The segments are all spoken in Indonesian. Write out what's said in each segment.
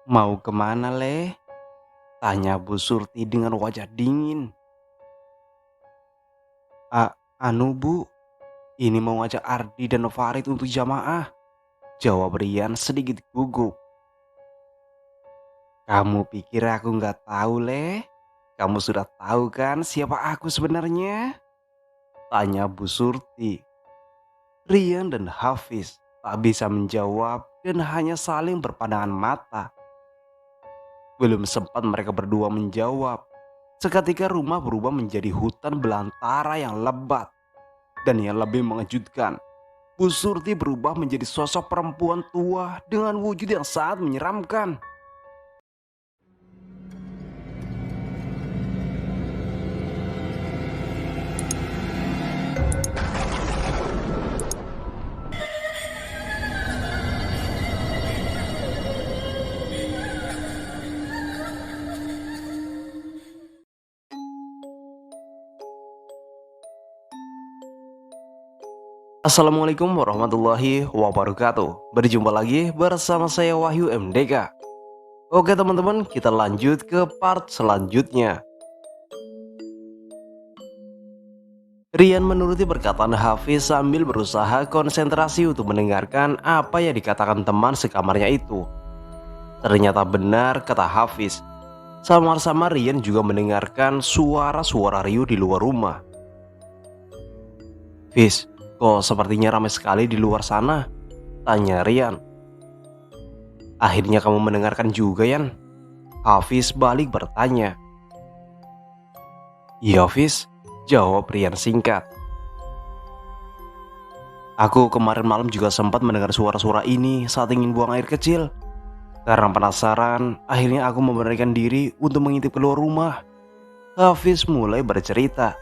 Mau kemana, Leh? Tanya Bu Surti dengan wajah dingin. Anu Bu, ini mau ngajak Ardi dan Farid untuk jamaah. Jawab Rian sedikit gugup. Kamu pikir aku nggak tahu, Leh? Kamu sudah tahu kan siapa aku sebenarnya? Tanya Bu Surti. Rian dan Hafiz tak bisa menjawab dan hanya saling berpandangan mata. Belum sempat mereka berdua menjawab, seketika rumah berubah menjadi hutan belantara yang lebat. Dan yang lebih mengejutkan, Bu Surti berubah menjadi sosok perempuan tua dengan wujud yang sangat menyeramkan. Assalamualaikum warahmatullahi wabarakatuh. Berjumpa lagi bersama saya Wahyu MDK. Oke teman-teman, kita lanjut ke part selanjutnya. Rian menuruti perkataan Hafiz sambil berusaha konsentrasi untuk mendengarkan apa yang dikatakan teman sekamarnya itu. Ternyata benar kata Hafiz. Samar-samar Rian juga mendengarkan suara-suara riuh di luar rumah. Fis, kok sepertinya ramai sekali di luar sana? Tanya Rian. Akhirnya kamu mendengarkan juga, Yan? Hafiz balik bertanya. Iya, Fis, jawab Rian singkat. Aku kemarin malam juga sempat mendengar suara-suara ini saat ingin buang air kecil. Karena penasaran, akhirnya aku memberanikan diri untuk mengintip keluar rumah. Hafiz mulai bercerita.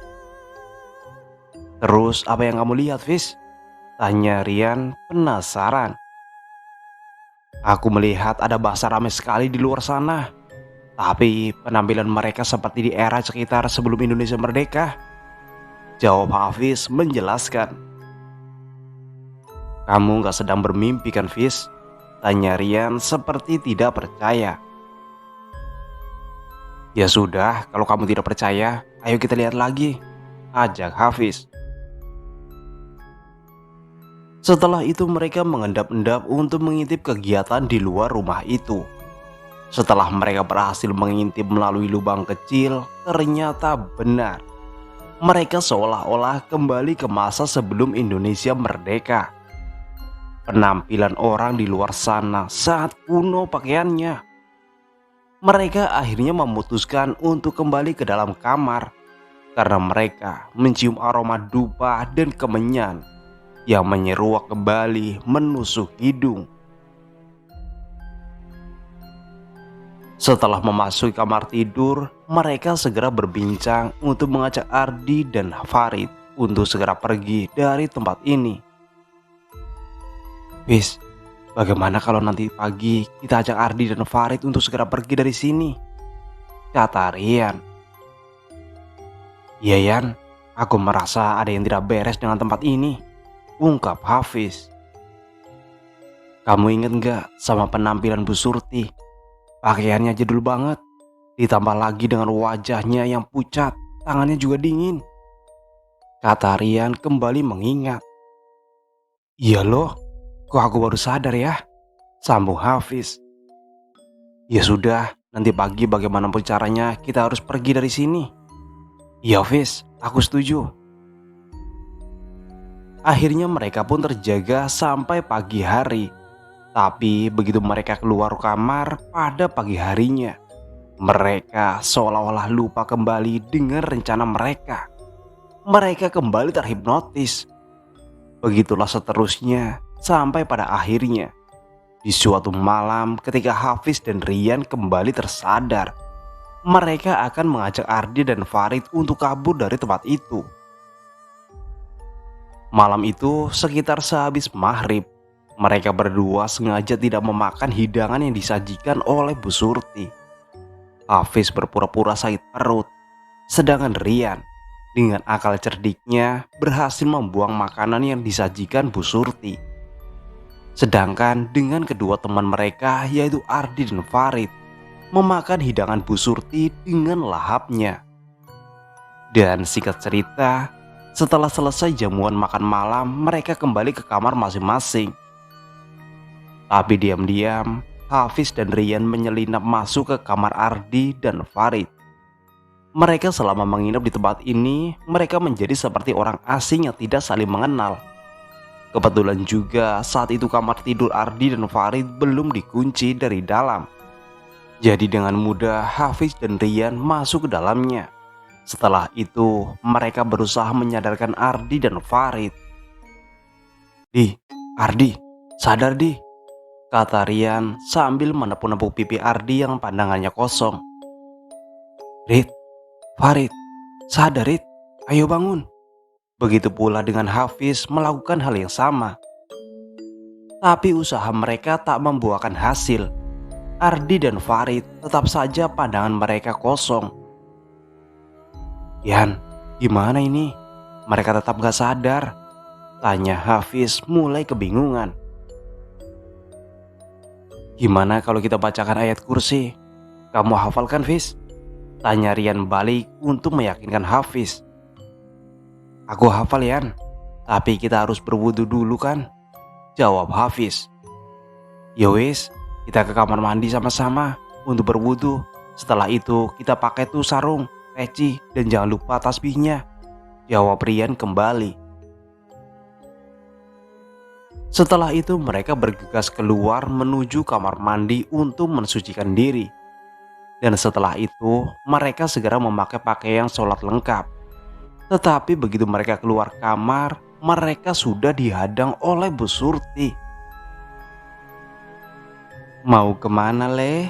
Terus apa yang kamu lihat, Fis? Tanya Rian penasaran. Aku melihat ada bangsa ramai sekali di luar sana. Tapi penampilan mereka seperti di era sekitar sebelum Indonesia merdeka. Jawab Hafiz menjelaskan. Kamu gak sedang bermimpi kan, Fis? Tanya Rian seperti tidak percaya. Ya sudah, kalau kamu tidak percaya, ayo kita lihat lagi, ajak Hafiz. Setelah itu mereka mengendap-endap untuk mengintip kegiatan di luar rumah itu. Setelah mereka berhasil mengintip melalui lubang kecil, ternyata benar. Mereka seolah-olah kembali ke masa sebelum Indonesia merdeka. Penampilan orang di luar sana sangat kuno pakaiannya. Mereka akhirnya memutuskan untuk kembali ke dalam kamar karena mereka mencium aroma dupa dan kemenyan yang menyeruak kembali menusuk hidung. Setelah memasuki kamar tidur, mereka segera berbincang untuk mengajak Ardi dan Farid untuk segera pergi dari tempat ini. Wis, bagaimana kalau nanti pagi kita ajak Ardi dan Farid untuk segera pergi dari sini? Kata Rian. Iya Yan, aku merasa ada yang tidak beres dengan tempat ini, ungkap Hafiz. Kamu inget gak sama penampilan Bu Surti? Pakaiannya jadul banget, ditambah lagi dengan wajahnya yang pucat, tangannya juga dingin. Kata Rian kembali mengingat. Iya loh, kok aku baru sadar ya? Sambung Hafiz. Ya sudah, nanti pagi bagaimanapun caranya kita harus pergi dari sini. Iya Hafiz, aku setuju. Akhirnya mereka pun terjaga sampai pagi hari. Tapi begitu mereka keluar kamar pada pagi harinya, mereka seolah-olah lupa kembali dengan rencana mereka. Mereka kembali terhipnotis. Begitulah seterusnya sampai pada akhirnya. Di suatu malam ketika Hafiz dan Rian kembali tersadar, mereka akan mengajak Ardi dan Farid untuk kabur dari tempat itu. Malam itu sekitar sehabis maghrib, mereka berdua sengaja tidak memakan hidangan yang disajikan oleh Bu Surti. Hafiz berpura-pura sakit perut, sedangkan Rian dengan akal cerdiknya berhasil membuang makanan yang disajikan Bu Surti. Sedangkan dengan kedua teman mereka yaitu Ardi dan Farid memakan hidangan Bu Surti dengan lahapnya. Dan singkat cerita, setelah selesai jamuan makan malam, mereka kembali ke kamar masing-masing. Tapi diam-diam, Hafiz dan Rian menyelinap masuk ke kamar Ardi dan Farid. Mereka selama menginap di tempat ini, mereka menjadi seperti orang asing yang tidak saling mengenal. Kebetulan juga saat itu kamar tidur Ardi dan Farid belum dikunci dari dalam. Jadi dengan mudah Hafiz dan Rian masuk ke dalamnya. Setelah itu mereka berusaha menyadarkan Ardi dan Farid. "Di, Ardi, sadar di," kata Rian sambil menepuk-nepuk pipi Ardi yang pandangannya kosong. "Rid, Farid, sadar Rid, ayo bangun." Begitu pula dengan Hafiz melakukan hal yang sama. Tapi usaha mereka tak membuahkan hasil. Ardi dan Farid tetap saja pandangan mereka kosong. "Yan, gimana ini? Mereka tetap gak sadar?" tanya Hafiz mulai kebingungan. "Gimana kalau kita bacakan ayat kursi? Kamu hafalkan, Fiz?" tanya Rian balik untuk meyakinkan Hafiz. "Aku hafal, Yan, tapi kita harus berwudu dulu kan?" jawab Hafiz. "Ya wis, kita ke kamar mandi sama-sama untuk berwudu. Setelah itu kita pakai tuh sarung, peci, dan jangan lupa tasbihnya," jawab Rian kembali. Setelah itu mereka bergegas keluar menuju kamar mandi untuk mensucikan diri. Dan setelah itu mereka segera memakai pakaian sholat lengkap. Tetapi begitu mereka keluar kamar, mereka sudah dihadang oleh Bu Surti. "Mau kemana, Le?"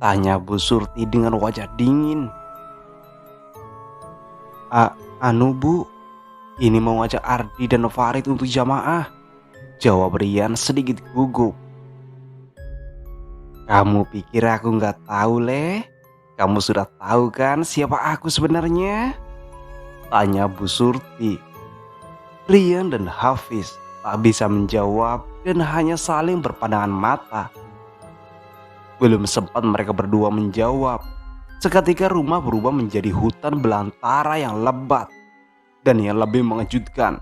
tanya Bu Surti dengan wajah dingin. Anu Bu, ini mau ngajak Ardi dan Farid untuk jamaah," jawab Rian sedikit gugup. "Kamu pikir aku nggak tahu, Le? Kamu sudah tahu kan siapa aku sebenarnya?" tanya Bu Surti. Rian dan Hafiz tak bisa menjawab dan hanya saling berpandangan mata. Belum sempat mereka berdua menjawab, seketika rumah berubah menjadi hutan belantara yang lebat. Dan yang lebih mengejutkan,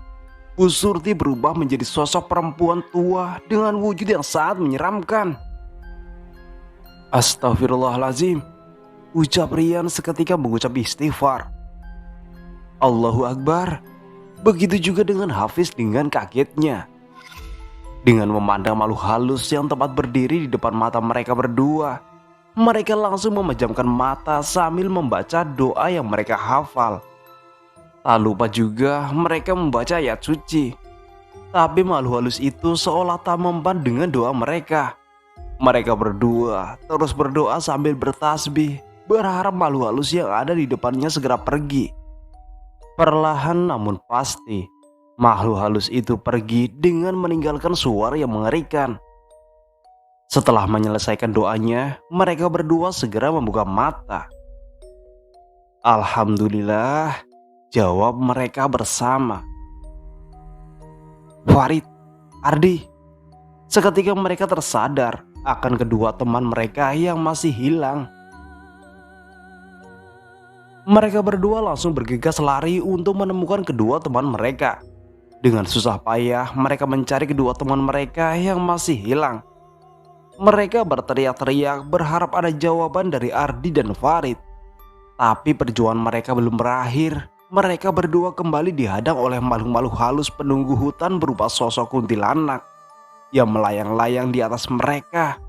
Bu Surti berubah menjadi sosok perempuan tua dengan wujud yang sangat menyeramkan. "Astagfirullahalazim," ucap Rian seketika mengucap istighfar. "Allahu Akbar." Begitu juga dengan Hafiz dengan kagetnya. Dengan memandang makhluk halus yang tepat berdiri di depan mata mereka berdua, mereka langsung memejamkan mata sambil membaca doa yang mereka hafal. Tak lupa juga mereka membaca ayat suci. Tapi makhluk halus itu seolah tak mempan dengan doa mereka. Mereka berdua terus berdoa sambil bertasbih, berharap makhluk halus yang ada di depannya segera pergi. Perlahan namun pasti, makhluk halus itu pergi dengan meninggalkan suara yang mengerikan. Setelah menyelesaikan doanya, mereka berdua segera membuka mata. "Alhamdulillah," jawab mereka bersama. "Farid, Ardi." Seketika mereka tersadar akan kedua teman mereka yang masih hilang. Mereka berdua langsung bergegas lari untuk menemukan kedua teman mereka. Dengan susah payah mereka mencari kedua teman mereka yang masih hilang. Mereka berteriak-teriak berharap ada jawaban dari Ardi dan Farid. Tapi perjuangan mereka belum berakhir. Mereka berdua kembali dihadang oleh makhluk-makhluk halus penunggu hutan berupa sosok kuntilanak yang melayang-layang di atas mereka.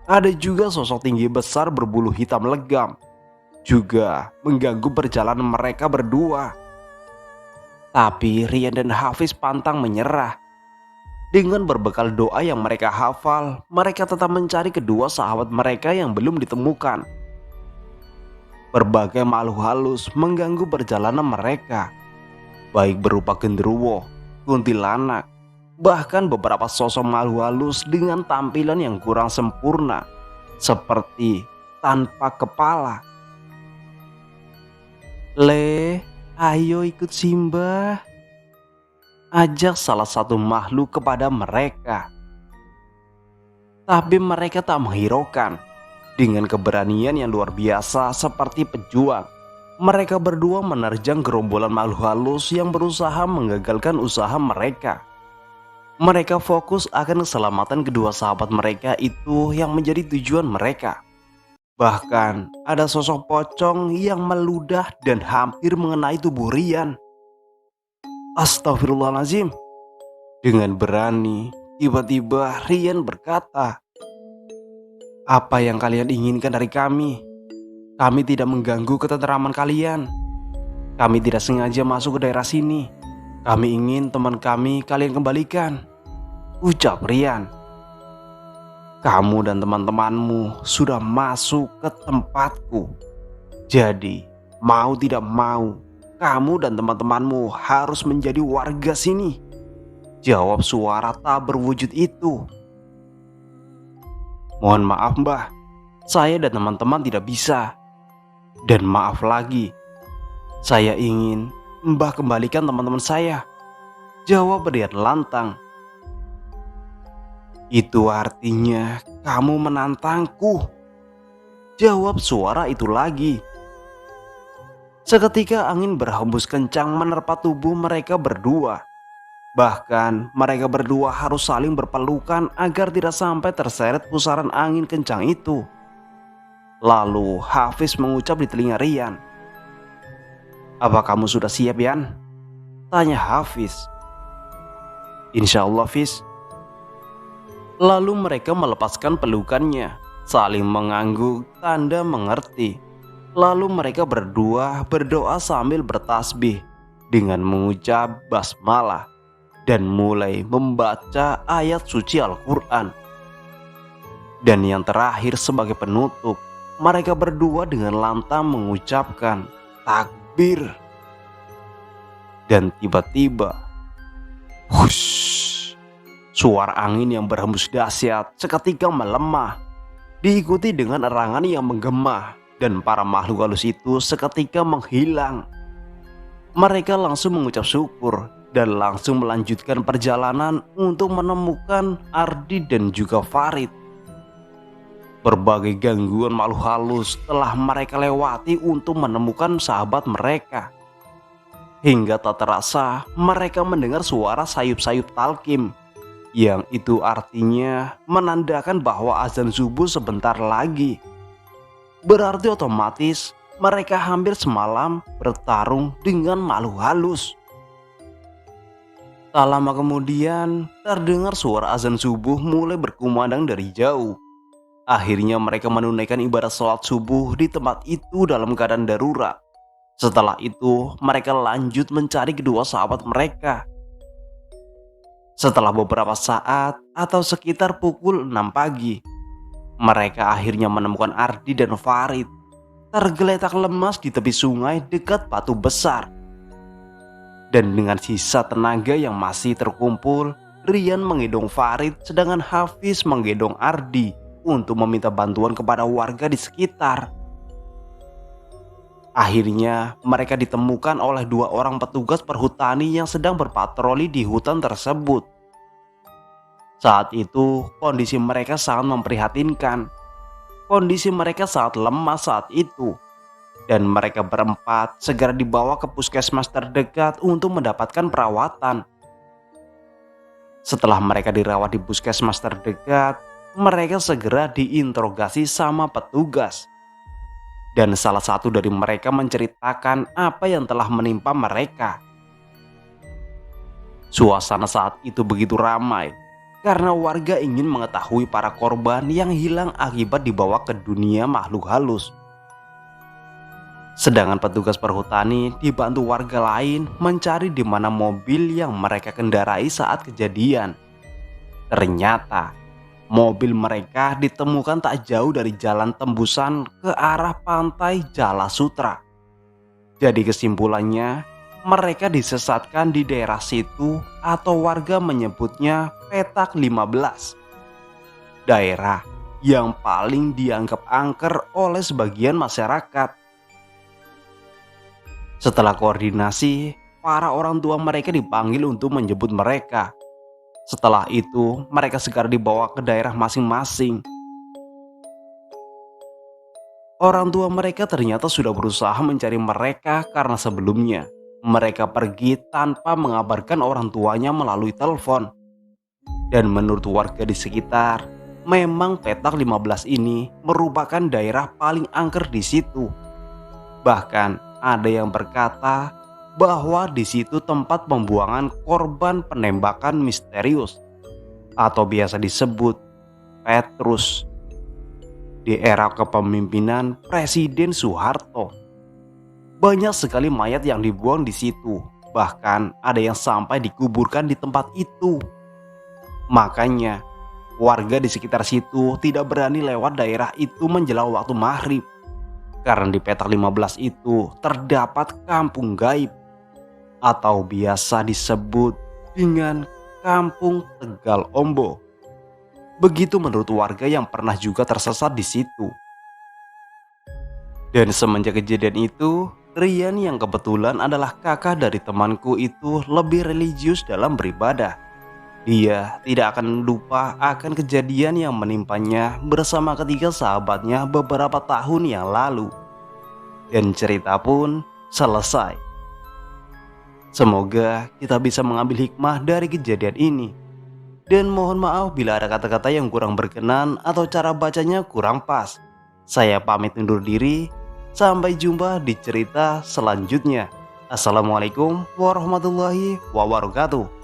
Ada juga sosok tinggi besar berbulu hitam legam, juga mengganggu perjalanan mereka berdua. Tapi Rian dan Hafiz pantang menyerah. Dengan berbekal doa yang mereka hafal, mereka tetap mencari kedua sahabat mereka yang belum ditemukan. Berbagai makhluk halus mengganggu perjalanan mereka, baik berupa genderuwo, kuntilanak, bahkan beberapa sosok makhluk halus dengan tampilan yang kurang sempurna, seperti tanpa kepala. "Le, ayo ikut Simba," ajak salah satu makhluk kepada mereka. Tapi mereka tak menghiraukan. Dengan keberanian yang luar biasa seperti pejuang, mereka berdua menerjang gerombolan makhluk halus yang berusaha menggagalkan usaha mereka. Mereka fokus akan keselamatan kedua sahabat mereka itu yang menjadi tujuan mereka. Bahkan ada sosok pocong yang meludah dan hampir mengenai tubuh Rian. Astagfirullahaladzim. Dengan berani, tiba-tiba Rian berkata, "Apa yang kalian inginkan dari kami? Kami tidak mengganggu ketenteraman kalian. Kami tidak sengaja masuk ke daerah sini. Kami ingin teman kami kalian kembalikan," ucap Rian. "Kamu dan teman-temanmu sudah masuk ke tempatku. Jadi, mau tidak mau, kamu dan teman-temanmu harus menjadi warga sini," jawab suara tak berwujud itu. "Mohon maaf Mbah, saya dan teman-teman tidak bisa. Dan maaf lagi, saya ingin Mbah kembalikan teman-teman saya," jawab Rian lantang. "Itu artinya kamu menantangku," jawab suara itu lagi. Seketika angin berhembus kencang menerpa tubuh mereka berdua. Bahkan mereka berdua harus saling berpelukan agar tidak sampai terseret pusaran angin kencang itu. Lalu Hafiz mengucap di telinga Rian. "Apa kamu sudah siap, Yan?" tanya Hafiz. "Insya Allah, Fiz." Lalu mereka melepaskan pelukannya, saling mengangguk tanda mengerti. Lalu mereka berdua berdoa sambil bertasbih dengan mengucap basmalah dan mulai membaca ayat suci Al-Quran. Dan yang terakhir sebagai penutup, mereka berdua dengan lantang mengucapkan takbir. Dan tiba-tiba, hush, suara angin yang berhembus dahsyat seketika melemah, diikuti dengan erangan yang menggema, dan para makhluk halus itu seketika menghilang. Mereka langsung mengucap syukur dan langsung melanjutkan perjalanan untuk menemukan Ardi dan juga Farid. Berbagai gangguan makhluk halus telah mereka lewati untuk menemukan sahabat mereka. Hingga tak terasa mereka mendengar suara sayup-sayup talqim, yang itu artinya menandakan bahwa azan subuh sebentar lagi. Berarti otomatis mereka hampir semalam bertarung dengan makhluk halus. Tak lama kemudian terdengar suara azan subuh mulai berkumandang dari jauh. Akhirnya mereka menunaikan ibadah sholat subuh di tempat itu dalam keadaan darurat. Setelah itu mereka lanjut mencari kedua sahabat mereka. Setelah beberapa saat atau sekitar pukul 6 pagi, mereka akhirnya menemukan Ardi dan Farid tergeletak lemas di tepi sungai dekat batu besar. Dan dengan sisa tenaga yang masih terkumpul, Rian menggendong Farid sedangkan Hafiz menggendong Ardi untuk meminta bantuan kepada warga di sekitar. Akhirnya mereka ditemukan oleh 2 orang petugas perhutani yang sedang berpatroli di hutan tersebut. Saat itu kondisi mereka sangat memprihatinkan. Kondisi mereka sangat lemah saat itu. Dan mereka berempat segera dibawa ke puskesmas terdekat untuk mendapatkan perawatan. Setelah mereka dirawat di puskesmas terdekat, mereka segera diinterogasi sama petugas. Dan salah satu dari mereka menceritakan apa yang telah menimpa mereka. Suasana saat itu begitu ramai karena warga ingin mengetahui para korban yang hilang akibat dibawa ke dunia makhluk halus. Sedangkan petugas perhutani dibantu warga lain mencari di mana mobil yang mereka kendarai saat kejadian. Ternyata mobil mereka ditemukan tak jauh dari jalan tembusan ke arah pantai Jala Sutra. Jadi kesimpulannya, mereka disesatkan di daerah situ atau warga menyebutnya Petak 15. Daerah yang paling dianggap angker oleh sebagian masyarakat. Setelah koordinasi, para orang tua mereka dipanggil untuk menjemput mereka. Setelah itu, mereka segera dibawa ke daerah masing-masing. Orang tua mereka ternyata sudah berusaha mencari mereka karena sebelumnya mereka pergi tanpa mengabarkan orang tuanya melalui telepon. Dan menurut warga di sekitar, memang petak 15 ini merupakan daerah paling angker di situ. Bahkan ada yang berkata bahwa di situ tempat pembuangan korban penembakan misterius atau biasa disebut Petrus di era kepemimpinan Presiden Soeharto. Banyak sekali mayat yang dibuang di situ, bahkan ada yang sampai dikuburkan di tempat itu. Makanya warga di sekitar situ tidak berani lewat daerah itu menjelang waktu maghrib. Karena di petak 15 itu terdapat kampung gaib atau biasa disebut dengan Kampung Tegal Ombo. Begitu menurut warga yang pernah juga tersesat di situ. Dan semenjak kejadian itu, Rian yang kebetulan adalah kakak dari temanku itu lebih religius dalam beribadah. Dia tidak akan lupa akan kejadian yang menimpanya bersama ketiga sahabatnya beberapa tahun yang lalu. Dan cerita pun selesai. Semoga kita bisa mengambil hikmah dari kejadian ini. Dan mohon maaf bila ada kata-kata yang kurang berkenan atau cara bacanya kurang pas. Saya pamit undur diri. Sampai jumpa di cerita selanjutnya. Assalamualaikum warahmatullahi wabarakatuh.